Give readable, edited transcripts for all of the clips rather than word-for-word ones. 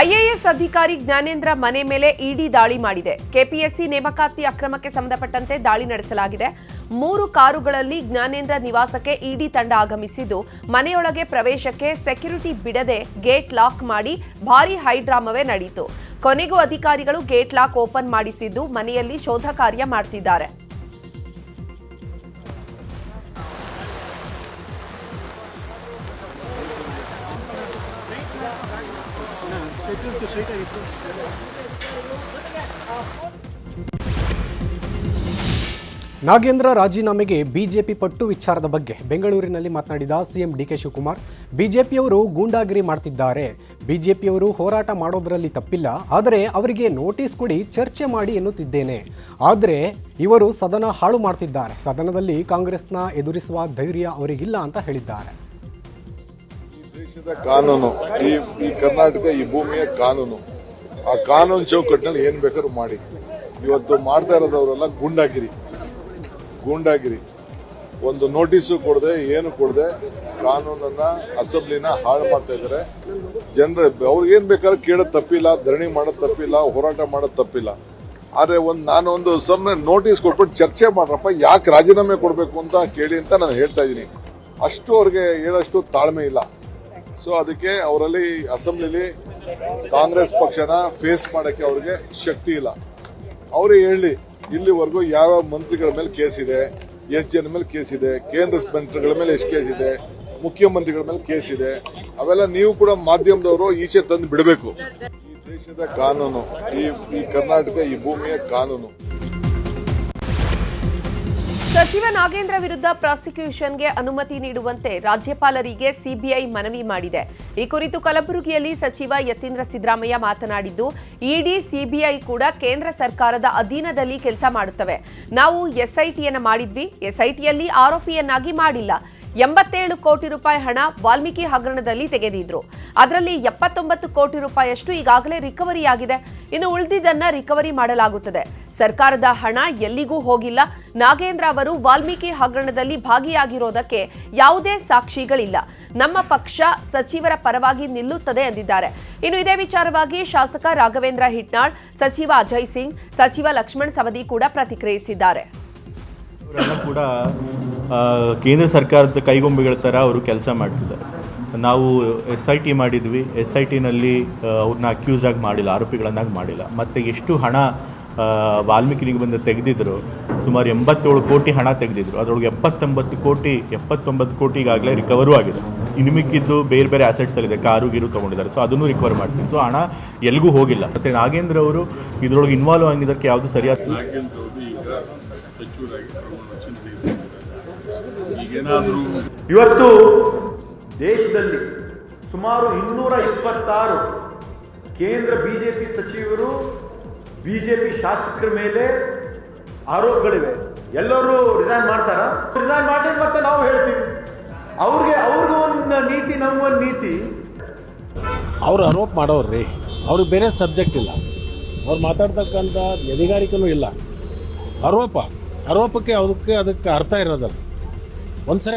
IAS ಅಧಿಕಾರಿ ಜ್ಞಾನೇಂದ್ರ ಮನೆ ಮೇಲೆ ಇಡಿ ದಾಳಿ ಮಾಡಿದೆ. ಕೆಪಿಎಸ್ಸಿ ನೇಮಕಾತಿ ಅಕ್ರಮಕ್ಕೆ ಸಂಬಂಧಪಟ್ಟಂತೆ ದಾಳಿ ನಡೆಸಲಾಗಿದೆ. 3 ಕಾರುಗಳಲ್ಲಿ ಜ್ಞಾನೇಂದ್ರ ನಿವಾಸಕ್ಕೆ ಇಡಿ ತಂಡ ಆಗಮಿಸಿದ್ದು, ಮನೆಯೊಳಗೆ ಪ್ರವೇಶಕ್ಕೆ ಸೆಕ್ಯೂರಿಟಿ ಬಿಡದೆ ಗೇಟ್ ಲಾಕ್ ಮಾಡಿ ಭಾರೀ ಹೈಡ್ರಾಮವೇ ನಡೆಯಿತು. ಕೊನೆಗೂ ಅಧಿಕಾರಿಗಳು ಗೇಟ್ ಲಾಕ್ ಓಪನ್ ಮಾಡಿಸಿದ್ದು, ಮನೆಯಲ್ಲಿ ಶೋಧ ಕಾರ್ಯ ಮಾಡುತ್ತಿದ್ದಾರೆ. ನಾಗೇಂದ್ರ ರಾಜೀನಾಮೆಗೆ ಬಿಜೆಪಿ ಪಟ್ಟು ವಿಚಾರದ ಬಗ್ಗೆ ಬೆಂಗಳೂರಿನಲ್ಲಿ ಮಾತನಾಡಿದ ಸಿಎಂ ಡಿಕೆ ಶಿವಕುಮಾರ್, ಬಿಜೆಪಿಯವರು ಗೂಂಡಾಗಿರಿ ಮಾಡ್ತಿದ್ದಾರೆ. ಬಿಜೆಪಿಯವರು ಹೋರಾಟ ಮಾಡೋದರಲ್ಲಿ ತಪ್ಪಿಲ್ಲ, ಆದರೆ ಅವರಿಗೆ ನೋಟಿಸ್ ಕೊಡಿ, ಚರ್ಚೆ ಮಾಡಿ ಎನ್ನುತ್ತಿದ್ದೇನೆ. ಆದರೆ ಇವರು ಸದನ ಹಾಳು ಮಾಡ್ತಿದ್ದಾರೆ. ಸದನದಲ್ಲಿ ಕಾಂಗ್ರೆಸ್ನ ಎದುರಿಸುವ ಧೈರ್ಯ ಅವರಿಗಿಲ್ಲ ಅಂತ ಹೇಳಿದ್ದಾರೆ. ದೇಶದ ಕಾನೂನು, ಈ ಕರ್ನಾಟಕ ಈ ಭೂಮಿಯ ಕಾನೂನು, ಆ ಕಾನೂನು ಚೌಕಟ್ಟಿನಲ್ಲಿ ಏನ್ ಬೇಕಾದ್ರೂ ಮಾಡಿ. ಇವತ್ತು ಮಾಡ್ತಾ ಇರೋದವರೆಲ್ಲ ಗೂಂಡಾಗಿರಿ, ಒಂದು ನೋಟಿಸು ಕೊಡದೆ ಏನು ಕೊಡದೆ ಕಾನೂನನ್ನ ಅಸೆಂಬ್ಲಿನ ಹಾಳು ಮಾಡ್ತಾ ಇದ್ದಾರೆ. ಜನರ ಅವ್ರಿಗೆ ಏನ್ ಬೇಕಾದ್ರೂ ಕೇಳೋದು ತಪ್ಪಿಲ್ಲ, ಧರಣಿ ಮಾಡೋದು ತಪ್ಪಿಲ್ಲ, ಹೋರಾಟ ಮಾಡೋದು ತಪ್ಪಿಲ್ಲ. ಆದ್ರೆ ನಾನೊಂದು ಸುಮ್ಮನೆ ನೋಟಿಸ್ ಕೊಟ್ಬಿಟ್ಟು ಚರ್ಚೆ ಮಾಡ್ರಪ್ಪ, ಯಾಕೆ ರಾಜೀನಾಮೆ ಕೊಡಬೇಕು ಅಂತ ಕೇಳಿ ಅಂತ ನಾನು ಹೇಳ್ತಾ ಇದ್ದೀನಿ. ಅಷ್ಟು ಅವ್ರಿಗೆ ಹೇಳೋಷ್ಟು ತಾಳ್ಮೆ ಇಲ್ಲ. ಸೊ ಅದಕ್ಕೆ ಅವರಲ್ಲಿ ಅಸೆಂಬ್ಲಿಲಿ ಕಾಂಗ್ರೆಸ್ ಪಕ್ಷನ ಫೇಸ್ ಮಾಡಕ್ಕೆ ಅವ್ರಿಗೆ ಶಕ್ತಿ ಇಲ್ಲ. ಅವರೇ ಹೇಳಿ, ಇಲ್ಲಿವರೆಗೂ ಯಾವ ಮಂತ್ರಿಗಳ ಮೇಲೆ ಕೇಸ್ ಇದೆ, ಎಷ್ಟು ಜನ ಮೇಲೆ ಕೇಸ್ ಇದೆ, ಕೇಂದ್ರ ಮಂತ್ರಿಗಳ ಮೇಲೆ ಎಷ್ಟು ಕೇಸ್ ಇದೆ, ಮುಖ್ಯಮಂತ್ರಿಗಳ ಮೇಲೆ ಕೇಸ್ ಇದೆ, ಅವೆಲ್ಲ ನೀವು ಕೂಡ ಮಾಧ್ಯಮದವರು ಈಚೆ ತಂದು ಬಿಡಬೇಕು. ಈ ದೇಶದ ಕಾನೂನು, ಈ ಕರ್ನಾಟಕ ಈ ಭೂಮಿಯ ಕಾನೂನು. ಸಚಿವ ನಾಗೇಂದ್ರ ವಿರುದ್ಧ ಪ್ರಾಸಿಕ್ಯೂಷನ್ಗೆ ಅನುಮತಿ ನೀಡುವಂತೆ ರಾಜ್ಯಪಾಲರಿಗೆ ಸಿಬಿಐ ಮನವಿ ಮಾಡಿದೆ. ಈ ಕುರಿತು ಕಲಬುರಗಿಯಲ್ಲಿ ಸಚಿವ ಯತೀಂದ್ರ ಸಿದ್ದರಾಮಯ್ಯ ಮಾತನಾಡಿದ್ದು, ಇಡಿ, ಸಿಬಿಐ ಕೂಡ ಕೇಂದ್ರ ಸರ್ಕಾರದ ಅಧೀನದಲ್ಲಿ ಕೆಲಸ ಮಾಡುತ್ತವೆ. ನಾವು ಎಸ್ಐಟಿಯನ್ನು ಮಾಡಿದ್ವಿ, ಎಸ್ಐಟಿಯಲ್ಲಿ ಆರೋಪಿಯನ್ನಾಗಿ ಮಾಡಿಲ್ಲ. 87 ಕೋಟಿ ರೂಪಾಯಿ ಹಣ ವಾಲ್ಮೀಕಿ ಹಗರಣದಲ್ಲಿ ತೆಗೆದಿದ್ರು. ಅದರಲ್ಲಿ 79 ಕೋಟಿ ರೂಪಾಯಿಯಷ್ಟು ಈಗಾಗಲೇ ರಿಕವರಿ ಆಗಿದೆ. ಇನ್ನು ಉಳಿದಿದ್ದನ್ನ ರಿಕವರಿ ಮಾಡಲಾಗುತ್ತದೆ. ಸರ್ಕಾರದ ಹಣ ಎಲ್ಲಿಗೂ ಹೋಗಿಲ್ಲ. ನಾಗೇಂದ್ರ ಅವರು ವಾಲ್ಮೀಕಿ ಹಗರಣದಲ್ಲಿ ಭಾಗಿಯಾಗಿರೋದಕ್ಕೆ ಯಾವುದೇ ಸಾಕ್ಷಿಗಳಿಲ್ಲ. ನಮ್ಮ ಪಕ್ಷ ಸಚಿವರ ಪರವಾಗಿ ನಿಲ್ಲುತ್ತದೆ ಎಂದಿದ್ದಾರೆ. ಇನ್ನು ಇದೇ ವಿಚಾರವಾಗಿ ಶಾಸಕ ರಾಘವೇಂದ್ರ ಹಿಟ್ನಾಳ್, ಸಚಿವ ಅಜಯ್ ಸಿಂಗ್, ಸಚಿವ ಲಕ್ಷ್ಮಣ್ ಸವದಿ ಕೂಡ ಪ್ರತಿಕ್ರಿಯಿಸಿದ್ದಾರೆ. ಕೂಡ ಕೇಂದ್ರ ಸರ್ಕಾರದ ಕೈಗೊಂಬೆಗಳ ಥರ ಅವರು ಕೆಲಸ ಮಾಡ್ತಿದ್ದಾರೆ. ನಾವು SIT ಮಾಡಿದ್ವಿ, SITನಲ್ಲಿ ಅವ್ರನ್ನ ಅಕ್ಯೂಸ್ಡಾಗಿ ಮಾಡಿಲ್ಲ, ಆರೋಪಿಗಳನ್ನಾಗಿ ಮಾಡಿಲ್ಲ. ಮತ್ತು ಎಷ್ಟು ಹಣ ವಾಲ್ಮೀಕಿನಿಗೆ ಬಂದು ತೆಗೆದಿದ್ರು, ಸುಮಾರು 87 ಕೋಟಿ ಹಣ ತೆಗೆದಿದ್ರು. ಅದರೊಳಗೆ 79 ಕೋಟಿ ಈಗಾಗಲೇ ರಿಕವರು ಆಗಿದೆ. ಇನ್ನು ಮಿಕ್ಕಿದ್ದು ಬೇರೆ ಬೇರೆ ಆಸೆಟ್ಸಲ್ಲಿದೆ, ಕಾರು ಗೀರು ತೊಗೊಂಡಿದ್ದಾರೆ. ಸೊ ಅದನ್ನು ರಿಕವರ್ ಮಾಡ್ತೀವಿ. ಸೊ ಹಣ ಎಲ್ಲಿಗೂ ಹೋಗಿಲ್ಲ. ಮತ್ತು ನಾಗೇಂದ್ರ ಅವರು ಇದರೊಳಗೆ ಇನ್ವಾಲ್ವ್ ಆಗಿದ್ದಕ್ಕೆ ಯಾವುದು ಸರಿಯಾದ ಇವತ್ತು ದೇಶದಲ್ಲಿ ಸುಮಾರು 226 ಕೇಂದ್ರ ಬಿಜೆಪಿ ಸಚಿವರು, ಬಿಜೆಪಿ ಶಾಸಕರ ಮೇಲೆ ಆರೋಪಗಳಿವೆ. ಎಲ್ಲರೂ ರಿಸೈನ್ ಮಾಡ್ತಾರ? ರಿಸೈನ್ ಮಾಡಿ ಮತ್ತೆ ನಾವು ಹೇಳ್ತೀವಿ, ಅವ್ರಿಗೆ ಒಂದು ನೀತಿ, ನಮಗೊಂದು ನೀತಿ. ಅವ್ರು ಆರೋಪ ಮಾಡೋರ್ರಿ, ಅವ್ರಿಗೆ ಬೇರೆ ಸಬ್ಜೆಕ್ಟ್ ಇಲ್ಲ, ಅವ್ರು ಮಾತಾಡ್ತಕ್ಕಂಥ ಅಧಿಕಾರಿಕನೂ ಇಲ್ಲ. ಆರೋಪಕ್ಕೆ ಅದಕ್ಕೆ ಅರ್ಥ ಇರೋದಲ್ಲ. ಒಂದ್ಸರಿ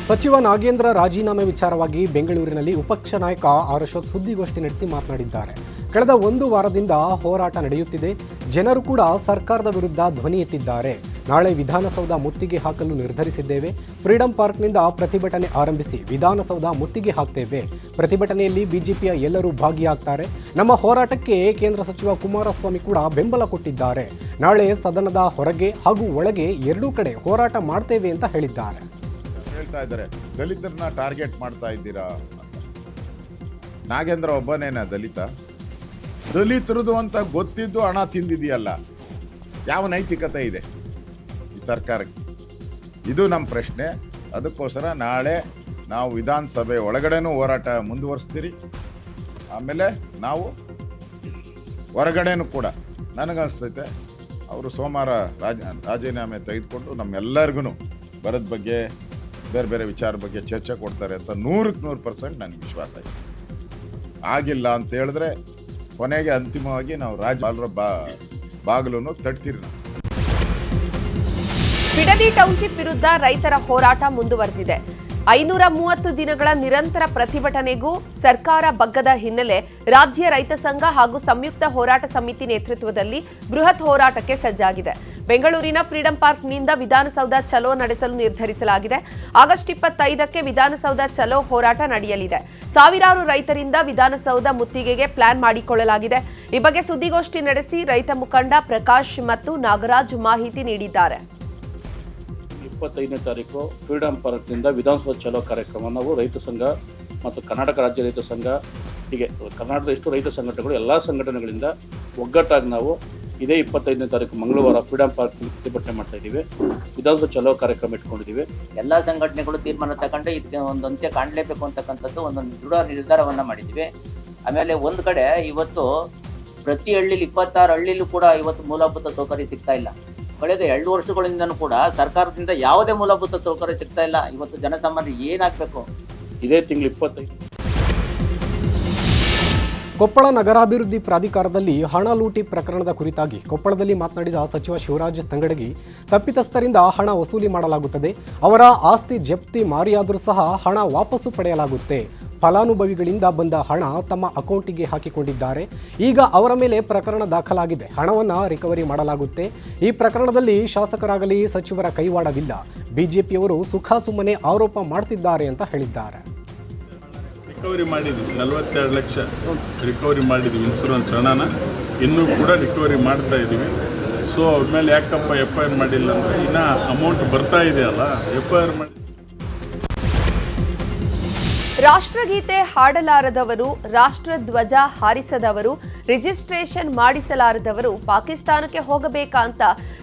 ಸಚಿವ ನಾಗೇಂದ್ರ ರಾಜೀನಾಮೆ ವಿಚಾರವಾಗಿ ಬೆಂಗಳೂರಿನಲ್ಲಿ ವಿಪಕ್ಷ ನಾಯಕ ಆರ್ ಅಶೋಕ್ ಸುದ್ದಿಗೋಷ್ಠಿ ನಡೆಸಿ ಮಾತನಾಡಿದ್ದಾರೆ. ಕಳೆದ 1 ವಾರದಿಂದ ಹೋರಾಟ ನಡೆಯುತ್ತಿದೆ. ಜನರು ಕೂಡ ಸರ್ಕಾರದ ವಿರುದ್ಧ ಧ್ವನಿ ಎತ್ತಿದ್ದಾರೆ. ನಾಳೆ ವಿಧಾನಸೌಧ ಮುತ್ತಿಗೆ ಹಾಕಲು ನಿರ್ಧರಿಸಿದ್ದೇವೆ. ಫ್ರೀಡಂ ಪಾರ್ಕ್ನಿಂದ ಪ್ರತಿಭಟನೆ ಆರಂಭಿಸಿ ವಿಧಾನಸೌಧ ಮುತ್ತಿಗೆ ಹಾಕ್ತೇವೆ. ಪ್ರತಿಭಟನೆಯಲ್ಲಿ ಬಿಜೆಪಿಯ ಎಲ್ಲರೂ ಭಾಗಿಯಾಗ್ತಾರೆ. ನಮ್ಮ ಹೋರಾಟಕ್ಕೆ ಕೇಂದ್ರ ಸಚಿವ ಕುಮಾರಸ್ವಾಮಿ ಕೂಡ ಬೆಂಬಲ ಕೊಟ್ಟಿದ್ದಾರೆ. ನಾಳೆ ಸದನದ ಹೊರಗೆ ಹಾಗೂ ಒಳಗೆ ಎರಡೂ ಕಡೆ ಹೋರಾಟ ಮಾಡ್ತೇವೆ ಅಂತ ಹೇಳಿದ್ದಾರೆ. ಹೇಳ್ತಾ ಇದ್ದಾರೆ, ದಲಿತರನ್ನ ಟಾರ್ಗೆಟ್ ಮಾಡ್ತಾ ಇದ್ದೀರಾ. ನಾಗೇಂದ್ರ ಒಬ್ಬನೇನ ದಲಿತರದು ಅಂತ ಗೊತ್ತಿದ್ದು ಹಣ ತಿಂದಿದೆಯಲ್ಲ, ಯಾವ ನೈತಿಕತೆ ಇದೆ ಈ ಸರ್ಕಾರಕ್ಕೆ? ಇದು ನಮ್ಮ ಪ್ರಶ್ನೆ. ಅದಕ್ಕೋಸ್ಕರ ನಾಳೆ ನಾವು ವಿಧಾನಸಭೆ ಒಳಗಡೆನೂ ಹೋರಾಟ ಮುಂದುವರಿಸ್ತೀರಿ. ಆಮೇಲೆ ನಾವು ಹೊರಗಡೆನೂ ಕೂಡ, ನನಗನ್ಸ್ತೈತೆ ಅವರು ಸೋಮವಾರ ರಾಜೀನಾಮೆ ತೆಗೆದುಕೊಂಡು ನಮ್ಮೆಲ್ಲರಿಗೂ ಬರೋದ ಬಗ್ಗೆ, ಬೇರೆ ಬೇರೆ ವಿಚಾರ ಬಗ್ಗೆ ಚರ್ಚೆ ಕೊಡ್ತಾರೆ ಅಂತ 100% ನನಗೆ ವಿಶ್ವಾಸ ಇದೆ. ಆಗಿಲ್ಲ ಅಂತ ಹೇಳಿದ್ರೆ ಕೊನೆಗೆ ಅಂತಿಮವಾಗಿ ನಾವು ರಾಜ್ಯಪಾಲರ ಬಾಗಿಲನ್ನು ತಟ್ತೀರಿ. ಬಿಡದಿ ಟೌನ್ಶಿಪ್ ವಿರುದ್ಧ ರೈತರ ಹೋರಾಟ ಮುಂದುವರೆದಿದೆ. 530 ದಿನಗಳ ನಿರಂತರ ಪ್ರತಿಭಟನೆಗೂ ಸರ್ಕಾರ ಬಗ್ಗದ ಹಿನ್ನೆಲೆ ರಾಜ್ಯ ರೈತ ಸಂಘ ಹಾಗೂ ಸಂಯುಕ್ತ ಹೋರಾಟ ಸಮಿತಿ ನೇತೃತ್ವದಲ್ಲಿ ಬೃಹತ್ ಹೋರಾಟಕ್ಕೆ ಸಜ್ಜಾಗಿದೆ. ಬೆಂಗಳೂರಿನ ಫ್ರೀಡಂ ಪಾರ್ಕ್ನಿಂದ ವಿಧಾನಸೌಧ ಚಲೋ ನಡೆಸಲು ನಿರ್ಧರಿಸಲಾಗಿದೆ. ಆಗಸ್ಟ್ 25ಕ್ಕೆ ವಿಧಾನಸೌಧ ಚಲೋ ಹೋರಾಟ ನಡೆಯಲಿದೆ. ಸಾವಿರಾರು ರೈತರಿಂದ ವಿಧಾನಸೌಧ ಮುತ್ತಿಗೆಗೆ ಪ್ಲಾನ್ ಮಾಡಿಕೊಳ್ಳಲಾಗಿದೆ. ಈ ಬಗ್ಗೆ ಸುದ್ದಿಗೋಷ್ಠಿ ನಡೆಸಿ ರೈತ ಮುಖಂಡ ಪ್ರಕಾಶ್ ಮತ್ತು ನಾಗರಾಜ್ ಮಾಹಿತಿ ನೀಡಿದ್ದಾರೆ. 25ನೇ ತಾರೀಕು ಫ್ರೀಡಂ ಪಾರ್ಕ್ನಿಂದ ವಿಧಾನಸೌಧ ಚಲೋ ಕಾರ್ಯಕ್ರಮ ನಾವು ರೈತ ಸಂಘ ಮತ್ತು ಕರ್ನಾಟಕ ರಾಜ್ಯ ರೈತ ಸಂಘ ಹೀಗೆ ಕರ್ನಾಟಕದ ಎಷ್ಟು ರೈತ ಸಂಘಟನೆಗಳು ಎಲ್ಲ ಸಂಘಟನೆಗಳಿಂದ ಒಗ್ಗಟ್ಟಾಗಿ ನಾವು ಇದೇ 25ನೇ ತಾರೀಕು ಮಂಗಳವಾರ ಫ್ರೀಡಂ ಪಾರ್ಕ್ ಪ್ರತಿಭಟನೆ ಮಾಡ್ತಾ ಇದ್ದೀವಿ. ವಿಧಾನಸೌಧ ಚಲೋ ಕಾರ್ಯಕ್ರಮ ಇಟ್ಕೊಂಡಿದ್ದೀವಿ. ಎಲ್ಲ ಸಂಘಟನೆಗಳು ತೀರ್ಮಾನ ತಗೊಂಡು ಇದಕ್ಕೆ ಒಂದು ಅಂತ್ಯ ಕಾಣಲೇಬೇಕು ಅಂತಕ್ಕಂಥದ್ದು ಒಂದು ದೃಢ ನಿರ್ಧಾರವನ್ನು ಮಾಡಿದ್ದೀವಿ. ಆಮೇಲೆ ಒಂದು ಕಡೆ ಇವತ್ತು ಪ್ರತಿ ಹಳ್ಳಿಲಿ 26 ಹಳ್ಳಿಲೂ ಕೂಡ ಇವತ್ತು ಮೂಲಭೂತ ಸೌಕರ್ಯ ಸಿಗ್ತಾ ಇಲ್ಲ. ಕಳೆದ 2 ವರ್ಷಗಳಿಂದನೂ ಕೂಡ ಸರ್ಕಾರದಿಂದ ಯಾವುದೇ ಮೂಲಭೂತ ಸೌಕರ್ಯ ಸಿಗ್ತಾ ಇಲ್ಲ. ಇವತ್ತು ಜನಸಾಮಾನ್ಯರು ಏನಾಗಬೇಕು? ಇದೇ ತಿಂಗಳು 25 ಕೊಪ್ಪಳ ನಗರಾಭಿವೃದ್ಧಿ ಪ್ರಾಧಿಕಾರದಲ್ಲಿ ಹಣ ಲೂಟಿ ಪ್ರಕರಣದ ಕುರಿತಾಗಿ ಕೊಪ್ಪಳದಲ್ಲಿ ಮಾತನಾಡಿದ ಸಚಿವ ಶಿವರಾಜ್ ತಂಗಡಗಿ, ತಪ್ಪಿತಸ್ಥರಿಂದ ಹಣ ವಸೂಲಿ ಮಾಡಲಾಗುತ್ತದೆ. ಅವರ ಆಸ್ತಿ ಜಪ್ತಿ ಮಾರಿಯಾದರೂ ಸಹ ಹಣ ವಾಪಸ್ಸು ಪಡೆಯಲಾಗುತ್ತೆ. ಫಲಾನುಭವಿಗಳಿಂದ ಬಂದ ಹಣ ತಮ್ಮ ಅಕೌಂಟಿಗೆ ಹಾಕಿಕೊಂಡಿದ್ದಾರೆ. ಈಗ ಅವರ ಮೇಲೆ ಪ್ರಕರಣ ದಾಖಲಾಗಿದೆ. ಹಣವನ್ನು ರಿಕವರಿ ಮಾಡಲಾಗುತ್ತೆ. ಈ ಪ್ರಕರಣದಲ್ಲಿ ಶಾಸಕರಾಗಲಿ ಸಚಿವರ ಕೈವಾಡವಿಲ್ಲ. ಬಿಜೆಪಿಯವರು ಸುಖಾಸುಮ್ಮನೆ ಆರೋಪ ಮಾಡ್ತಿದ್ದಾರೆ ಅಂತ ಹೇಳಿದ್ದಾರೆ. ರಿಕವರಿ ಮಾಡಿದ್ವಿ, 42 ಲಕ್ಷ ರಿಕವರಿ ಮಾಡಿದ್ವಿ ಇನ್ಶೂರೆನ್ಸ್ ಹಣನ. ಇನ್ನೂ ಕೂಡ ರಿಕವರಿ ಮಾಡ್ತಾ ಇದ್ದೀವಿ. ಸೊ ಅವ್ರ ಮೇಲೆ ಯಾಕಪ್ಪ FIR ಮಾಡಿಲ್ಲ ಅಂದರೆ ಇನ್ನೂ ಅಮೌಂಟ್ ಬರ್ತಾ ಇದೆಯಲ್ಲ, FIR ಮಾಡಿ. ರಾಷ್ಟ್ರಗೀತೆ ಹಾಡಲಾರದವರು, ರಾಷ್ಟ್ರಧ್ವಜ ಹಾರಿಸದವರು, ರಿಜಿಸ್ಟ್ರೇಷನ್ ಮಾಡಿಸಲಾರದವರು ಪಾಕಿಸ್ತಾನಕ್ಕೆ ಹೋಗಬೇಕಾ ಅಂತ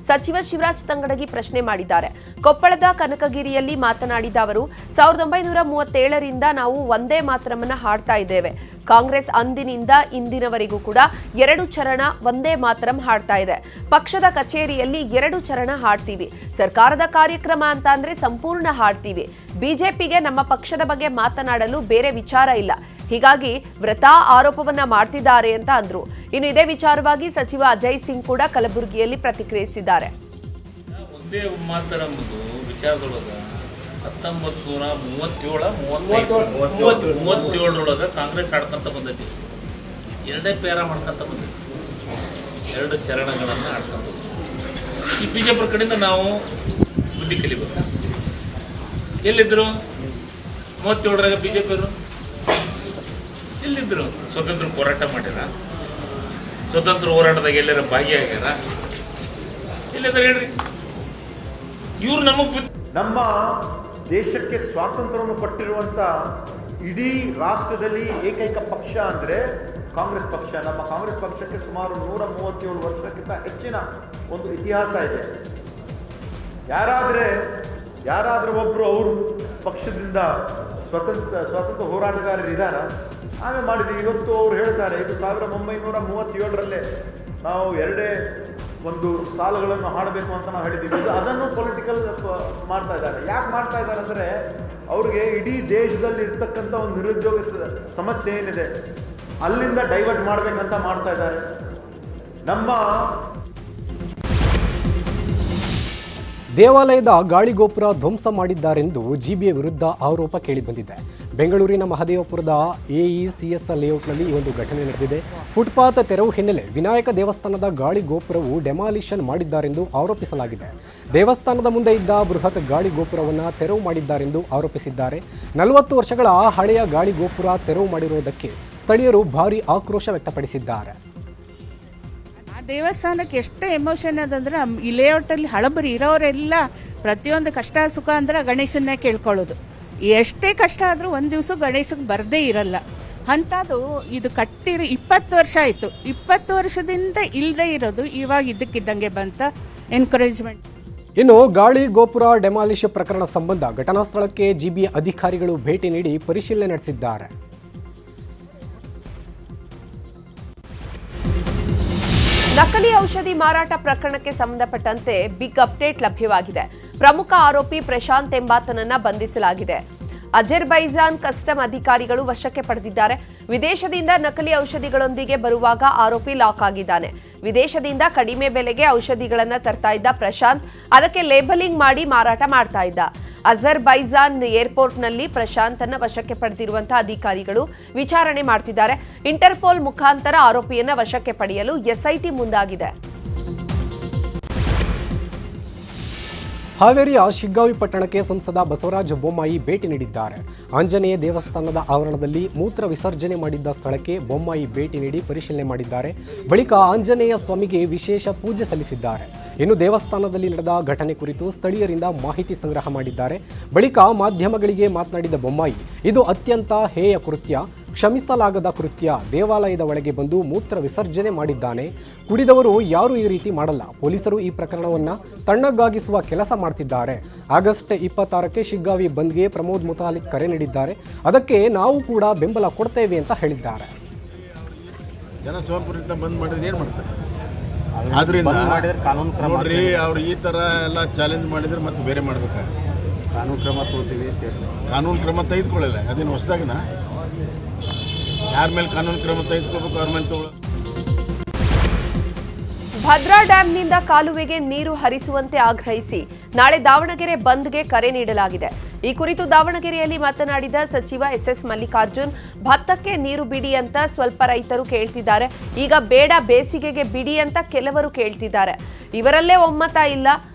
ಸಚಿವ ಶಿವರಾಜ್ ತಂಗಡಗಿ ಪ್ರಶ್ನೆ ಮಾಡಿದ್ದಾರೆ. ಕೊಪ್ಪಳದ ಕನಕಗಿರಿಯಲ್ಲಿ ಮಾತನಾಡಿದ ಅವರು, 1937ರಿಂದ ನಾವು ಒಂದೇ ಮಾತರಮನ್ನ ಹಾಡ್ತಾ ಇದ್ದೇವೆ. ಕಾಂಗ್ರೆಸ್ ಅಂದಿನಿಂದ ಇಂದಿನವರೆಗೂ ಕೂಡ 2 ಚರಣ ಒಂದೇ ಮಾತರಂ ಹಾಡ್ತಾ ಇದೆ. ಪಕ್ಷದ ಕಚೇರಿಯಲ್ಲಿ 2 ಚರಣ ಹಾಡ್ತೀವಿ. ಸರ್ಕಾರದ ಕಾರ್ಯಕ್ರಮ ಅಂತ ಅಂದ್ರೆ ಸಂಪೂರ್ಣ ಹಾಡ್ತೀವಿ. ಬಿಜೆಪಿಗೆ ನಮ್ಮ ಪಕ್ಷದ ಬಗ್ಗೆ ಮಾತನಾಡಲು ಬೇರೆ ವಿಚಾರ ಇಲ್ಲ. ಹೀಗಾಗಿ ವ್ರತಾ ಆರೋಪವನ್ನ ಮಾಡ್ತಿದ್ದಾರೆ ಅಂತ ಅಂದ್ರು. ಇನ್ನು ಇದೇ ವಿಚಾರವಾಗಿ ಸಚಿವ ಅಜಯ್ ಸಿಂಗ್ ಕೂಡ ಕಲಬುರಗಿಯಲ್ಲಿ ಪ್ರತಿಕ್ರಿಯಿಸಿದ್ದಾರೆ. ಒಂದೇ ಮಾತರಂಬುದು ವಿಚಾರದೊಳಗ 1937 ಕಾಂಗ್ರೆಸ್ ಆಡ್ಕೊಂತ ಬಂದೈತಿ. 2 ಪೇರ ಮಾಡ್ಕೊಂತ ಬಂದೈತಿ. 2 ಚರಣಗಳನ್ನು ಆಡ್ಕೊಂತ. ಈ ಬಿಜೆಪಿ ಕಡೆಯಿಂದ ನಾವು ಬುದ್ಧಿ ಕಲಿಬೇಕು. ಎಲ್ಲಿದ್ದರು 37ರಾಗ ಬಿಜೆಪಿಯವರು? ಎಲ್ಲಿದ್ದರು? ಸ್ವತಂತ್ರ ಹೋರಾಟ ಮಾಡ್ಯಾರ? ಸ್ವತಂತ್ರ ಹೋರಾಟದಾಗ ಎಲ್ಲರ ಭಾಗಿಯಾಗ್ಯಾರ? ಎಲ್ಲಿದ್ದಾರೆ ಹೇಳ್ರಿ? ಇವ್ರು ನಮ್ಮ ದೇಶಕ್ಕೆ ಸ್ವಾತಂತ್ರ್ಯವನ್ನು ಕೊಟ್ಟಿರುವಂಥ ಇಡೀ ರಾಷ್ಟ್ರದಲ್ಲಿ ಏಕೈಕ ಪಕ್ಷ ಅಂದರೆ ಕಾಂಗ್ರೆಸ್ ಪಕ್ಷ. ನಮ್ಮ ಕಾಂಗ್ರೆಸ್ ಪಕ್ಷಕ್ಕೆ ಸುಮಾರು 137 ವರ್ಷಕ್ಕಿಂತ ಹೆಚ್ಚಿನ ಒಂದು ಇತಿಹಾಸ ಇದೆ. ಯಾರಾದರೂ ಒಬ್ಬರು ಅವರು ಪಕ್ಷದಿಂದ ಸ್ವತಂತ್ರ ಹೋರಾಟಗಾರರಿದ್ದಾರೆ, ಆಮೇಲೆ ಮಾಡಿದ್ದೀವಿ. ಇವತ್ತು ಅವ್ರು ಹೇಳ್ತಾರೆ ಇದು 1937ರಲ್ಲೇ ನಾವು 2 ಸಾಲುಗಳನ್ನು ಹಾಡಬೇಕು ಅಂತ ನಾವು ಹೇಳಿದ್ದೀವಿ. ಅದನ್ನು ಪೊಲಿಟಿಕಲ್ ಮಾಡ್ತಾ ಇದ್ದಾರೆ. ಯಾಕೆ ಮಾಡ್ತಾ ಇದ್ದಾರೆ ಅಂದರೆ ಅವ್ರಿಗೆ ಇಡೀ ದೇಶದಲ್ಲಿ ಇರ್ತಕ್ಕಂಥ ಒಂದು ನಿರುದ್ಯೋಗ ಸಮಸ್ಯೆ ಏನಿದೆ ಅಲ್ಲಿಂದ ಡೈವರ್ಟ್ ಮಾಡಬೇಕಂತ ಮಾಡ್ತಾ ಇದ್ದಾರೆ. ನಮ್ಮ ದೇವಾಲಯದ ಗಾಳಿಗೋಪುರ ಧ್ವಂಸ ಮಾಡಿದ್ದಾರೆಂದು ಜಿಬಿಎ ವಿರುದ್ಧ ಆರೋಪ ಕೇಳಿಬಂದಿದೆ. ಬೆಂಗಳೂರಿನ ಮಹದೇವಪುರದ AECS ಲೇಔಟ್ನಲ್ಲಿ ಈ ಒಂದು ಘಟನೆ ನಡೆದಿದೆ. ಫುಟ್ಪಾತ್ ತೆರವು ಹಿನ್ನೆಲೆ ವಿನಾಯಕ ದೇವಸ್ಥಾನದ ಗಾಳಿಗೋಪುರವು ಡೆಮಾಲಿಷನ್ ಮಾಡಿದ್ದಾರೆಂದು ಆರೋಪಿಸಲಾಗಿದೆ. ದೇವಸ್ಥಾನದ ಮುಂದೆ ಇದ್ದ ಬೃಹತ್ ಗಾಳಿಗೋಪುರವನ್ನು ತೆರವು ಮಾಡಿದ್ದಾರೆಂದು ಆರೋಪಿಸಿದ್ದಾರೆ. 40 ವರ್ಷಗಳ ಹಳೆಯ ಗಾಳಿಗೋಪುರ ತೆರವು ಮಾಡಿರುವುದಕ್ಕೆ ಸ್ಥಳೀಯರು ಭಾರೀ ಆಕ್ರೋಶ ವ್ಯಕ್ತಪಡಿಸಿದ್ದಾರೆ. ದೇವಸ್ಥಾನಕ್ಕೆ ಎಷ್ಟು ಎಮೋಷನ್ ಅದಂದ್ರೆ ಈ ಲೇಔಟಲ್ಲಿ ಹಳಬರಿ ಇರೋರೆಲ್ಲ ಪ್ರತಿಯೊಂದು ಕಷ್ಟ ಸುಖ ಅಂದ್ರೆ ಗಣೇಶನ್ನೇ ಕೇಳ್ಕೊಳ್ಳೋದು. ಎಷ್ಟೇ ಕಷ್ಟ ಆದರೂ ಒಂದು ದಿವಸ ಗಣೇಶಕ್ಕೆ ಬರದೇ ಇರಲ್ಲ. ಅಂಥದ್ದು ಇದು ಕಟ್ಟಿರೋ 20 ವರ್ಷ ಆಯಿತು. 20 ವರ್ಷದಿಂದ ಇಲ್ಲದೆ ಇರೋದು ಇವಾಗ ಇದ್ದಕ್ಕಿದ್ದಂಗೆ ಬಂತ ಎನ್ಕರೇಜ್ಮೆಂಟ್. ಇನ್ನು ಗಾಳಿ ಗೋಪುರ ಡೆಮಾಲಿಷ್ ಪ್ರಕರಣ ಸಂಬಂಧ ಘಟನಾ ಸ್ಥಳಕ್ಕೆ ಜಿಬಿಎ ಅಧಿಕಾರಿಗಳು ಭೇಟಿ ನೀಡಿ ಪರಿಶೀಲನೆ ನಡೆಸಿದ್ದಾರೆ. ನಕಲಿ ಔಷಧಿ ಮಾರಾಟ ಪ್ರಕರಣಕ್ಕೆ ಸಂಬಂಧಪಟ್ಟಂತೆ ಬಿಗ್ ಅಪ್ಡೇಟ್ ಲಭ್ಯವಾಗಿದೆ. ಪ್ರಮುಖ ಆರೋಪಿ ಪ್ರಶಾಂತ್ ಎಂಬಾತನನ್ನ ಬಂಧಿಸಲಾಗಿದೆ. ಅಜರ್ಬೈಜಾನ್ ಕಸ್ಟಮ್ ಅಧಿಕಾರಿಗಳು ವಶಕ್ಕೆ ಪಡೆದಿದ್ದಾರೆ. ವಿದೇಶದಿಂದ ನಕಲಿ ಔಷಧಿಗಳೊಂದಿಗೆ ಬರುವಾಗ ಆರೋಪಿ ಲಾಕ್ ಆಗಿದ್ದಾನೆ. ವಿದೇಶದಿಂದ ಕಡಿಮೆ ಬೆಲೆಗೆ ಔಷಧಿಗಳನ್ನು ತರ್ತಾ ಇದ್ದ ಪ್ರಶಾಂತ್ ಅದಕ್ಕೆ ಲೇಬಲಿಂಗ್ ಮಾಡಿ ಮಾರಾಟ ಮಾಡ್ತಾ ಇದ್ದ. ಅಜರ್ಬೈಜಾನ್ ಏರ್ಪೋರ್ಟ್ನಲ್ಲಿ ಪ್ರಶಾಂತನ ವಶಕ್ಕೆ ಪಡೆದಿರುವಂತಹ ಅಧಿಕಾರಿಗಳು ವಿಚಾರಣೆ ಮಾಡ್ತಿದ್ದಾರೆ. ಇಂಟರ್ಪೋಲ್ ಮುಖಾಂತರ ಆರೋಪಿಯನ್ನ ವಶಕ್ಕೆ ಪಡೆಯಲು ಎಸ್ಐಟಿ ಮುಂದಾಗಿದೆ. ಹಾವೇರಿಯ ಶಿಗ್ಗಾವಿ ಪಟ್ಟಣಕ್ಕೆ ಸಂಸದ ಬಸವರಾಜ ಬೊಮ್ಮಾಯಿ ಭೇಟಿ ನೀಡಿದ್ದಾರೆ. ಆಂಜನೇಯ ದೇವಸ್ಥಾನದ ಆವರಣದಲ್ಲಿ ಮೂತ್ರ ವಿಸರ್ಜನೆ ಮಾಡಿದ್ದ ಸ್ಥಳಕ್ಕೆ ಬೊಮ್ಮಾಯಿ ಭೇಟಿ ನೀಡಿ ಪರಿಶೀಲನೆ ಮಾಡಿದ್ದಾರೆ. ಬಳಿಕ ಆಂಜನೇಯ ಸ್ವಾಮಿಗೆ ವಿಶೇಷ ಪೂಜೆ ಸಲ್ಲಿಸಿದ್ದಾರೆ. ಇನ್ನು ದೇವಸ್ಥಾನದಲ್ಲಿ ನಡೆದ ಘಟನೆ ಕುರಿತು ಸ್ಥಳೀಯರಿಂದ ಮಾಹಿತಿ ಸಂಗ್ರಹ ಮಾಡಿದ್ದಾರೆ. ಬಳಿಕ ಮಾಧ್ಯಮಗಳಿಗೆ ಮಾತನಾಡಿದ ಬೊಮ್ಮಾಯಿ, ಇದು ಅತ್ಯಂತ ಹೇಯ ಕೃತ್ಯ, ಕ್ಷಮಿಸಲಾಗದ ಕೃತ್ಯ. ದೇವಾಲಯದ ಒಳಗೆ ಬಂದು ಮೂತ್ರ ವಿಸರ್ಜನೆ ಮಾಡಿದ್ದಾನೆ. ಕುಡಿದವರು ಯಾರೂ ಈ ರೀತಿ ಮಾಡಲ್ಲ. ಪೊಲೀಸರು ಈ ಪ್ರಕರಣವನ್ನು ತಣ್ಣಗಾಗಿಸುವ ಕೆಲಸ ಮಾಡ್ತಿದ್ದಾರೆ. ಆಗಸ್ಟ್ 26ಕ್ಕೆ ಶಿಗ್ಗಾವಿ ಬಂದ್ಗೆ ಪ್ರಮೋದ್ ಮುತಾಲಿಕ್ ಕರೆ ನೀಡಿದ್ದಾರೆ. ಅದಕ್ಕೆ ನಾವು ಕೂಡ ಬೆಂಬಲ ಕೊಡ್ತೇವೆ ಅಂತ ಹೇಳಿದ್ದಾರೆ. ಜನ ಸ್ವಪೂರಿತ ಬಂದ್ ಮಾಡಿದ್ರೆ ಏನು ಮಾಡ್ತಾರೆ? ಆದ್ರಿಂದ ನೋಡ್ರಿ, ಅವ್ರು ಈ ಥರ ಎಲ್ಲ ಚಾಲೆಂಜ್ ಮಾಡಿದ್ರೆ ಮತ್ತೆ ಬೇರೆ ಮಾಡ್ಬೇಕಾಗುತ್ತೆ. ಕಾನೂನು ಕ್ರಮ ತಗೋತೀವಿ. ಕಾನೂನು ಕ್ರಮ ತೆಗೆದುಕೊಳ್ಳಲ್ಲ, ಅದೇನು ಹೊಸದಾಗಿನ? ಯಾರ ಮೇಲೆ ಕಾನೂನು ಕ್ರಮ ತೆಗೆದುಕೋಬೇಕು ಅವ್ರ ಮೇಲೆ ತಗೊಳ್ಳೋ. ಭದ್ರಾ ಡ್ಯಾಂನಿಂದ ಕಾಲುವೆಗೆ ನೀರು ಹರಿಸುವಂತೆ ಆಗ್ರಹಿಸಿ ನಾಳೆ ದಾವಣಗೆರೆ ಬಂದ್ಗೆ ಕರೆ ನೀಡಲಾಗಿದೆ. ಈ ಕುರಿತು ದಾವಣಗೆರೆಯಲ್ಲಿ ಮಾತನಾಡಿದ ಸಚಿವ ಎಸ್ಎಸ್ ಮಲ್ಲಿಕಾರ್ಜುನ್, ಭತ್ತಕ್ಕೆ ನೀರು ಬಿಡಿ ಅಂತ ಸ್ವಲ್ಪ ರೈತರು ಕೇಳ್ತಿದ್ದಾರೆ. ಈಗ ಬೇಡ, ಬೇಸಿಗೆಗೆ ಬಿಡಿ ಅಂತ ಕೆಲವರು ಕೇಳ್ತಿದ್ದಾರೆ. ಇವರಲ್ಲೇ ಒಮ್ಮತ ಇಲ್ಲ.